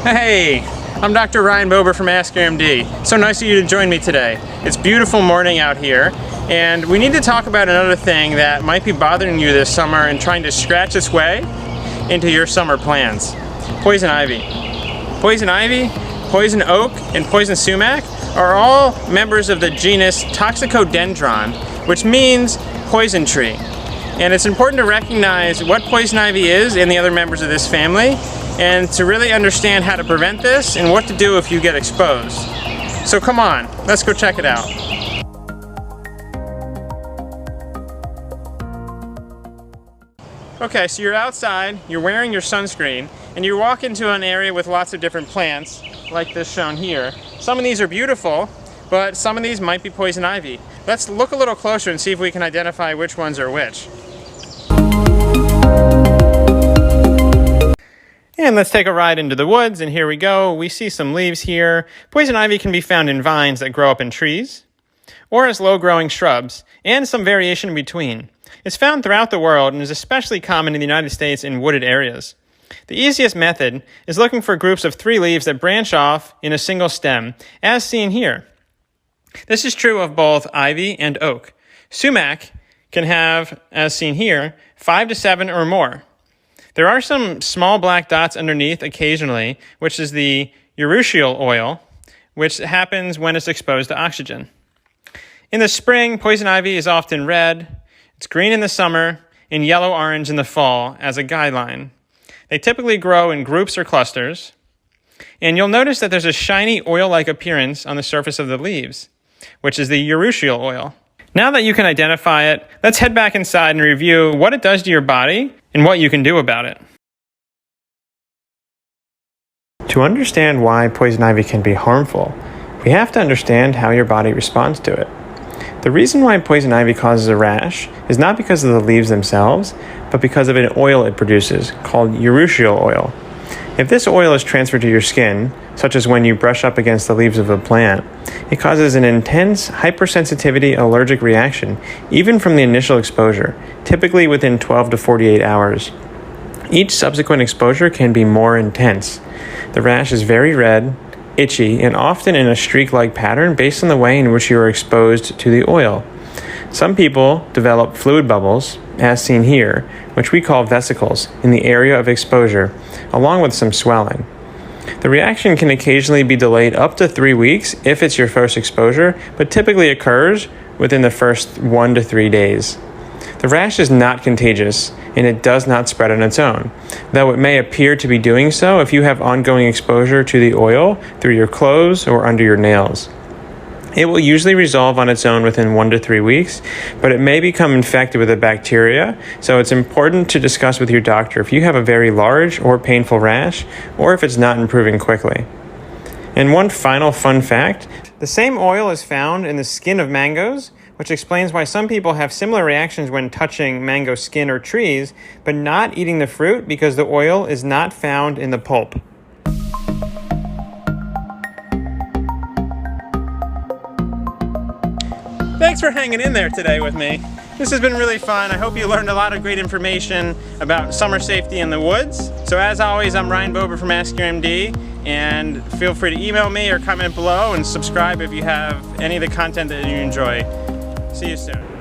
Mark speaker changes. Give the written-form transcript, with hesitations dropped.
Speaker 1: Hey, I'm Dr. Ryan Bober from AskYourMD. So nice of you to join me today. It's a beautiful morning out here, and we need to talk about another thing that might be bothering you this summer and trying to scratch its way into your summer plans. Poison ivy. Poison ivy, poison oak, and poison sumac are all members of the genus Toxicodendron, which means poison tree. And it's important to recognize what poison ivy is and the other members of this family, and to really understand how to prevent this and what to do if you get exposed. So come on, let's go check it out. Okay, so you're outside, you're wearing your sunscreen, and you walk into an area with lots of different plants, like this shown here. Some of these are beautiful, but some of these might be poison ivy. Let's look a little closer and see if we can identify which ones are which. And let's take a ride into the woods, and here we go. We see some leaves here. Poison ivy can be found in vines that grow up in trees, or as low-growing shrubs, and some variation in between. It's found throughout the world and is especially common in the United States in wooded areas. The easiest method is looking for groups of 3 leaves that branch off in a single stem, as seen here. This is true of both ivy and oak. Sumac can have, as seen here, 5 to 7 or more. There are some small black dots underneath occasionally, which is the urushiol oil, which happens when it's exposed to oxygen. In the spring, poison ivy is often red, it's green in the summer, and yellow-orange in the fall as a guideline. They typically grow in groups or clusters, and you'll notice that there's a shiny oil-like appearance on the surface of the leaves, which is the urushiol oil. Now that you can identify it, let's head back inside and review what it does to your body and what you can do about it. To understand why poison ivy can be harmful, we have to understand how your body responds to it. The reason why poison ivy causes a rash is not because of the leaves themselves, but because of an oil it produces called urushiol oil. If this oil is transferred to your skin, such as when you brush up against the leaves of a plant, it causes an intense hypersensitivity allergic reaction, even from the initial exposure, typically within 12 to 48 hours. Each subsequent exposure can be more intense. The rash is very red, itchy, and often in a streak-like pattern based on the way in which you are exposed to the oil. Some people develop fluid bubbles, as seen here, which we call vesicles, in the area of exposure, along with some swelling. The reaction can occasionally be delayed up to 3 weeks if it's your first exposure, but typically occurs within the first 1 to 3 days. The rash is not contagious, and it does not spread on its own, though it may appear to be doing so if you have ongoing exposure to the oil through your clothes or under your nails. It will usually resolve on its own within 1 to 3 weeks, but it may become infected with a bacteria, so it's important to discuss with your doctor if you have a very large or painful rash, or if it's not improving quickly. And one final fun fact, the same oil is found in the skin of mangoes, which explains why some people have similar reactions when touching mango skin or trees, but not eating the fruit because the oil is not found in the pulp. Thanks for hanging in there today with me. This has been really fun. I hope you learned a lot of great information about summer safety in the woods. So as always, I'm Ryan Bober from AskYourMD, and feel free to email me or comment below and subscribe if you have any of the content that you enjoy. See you soon.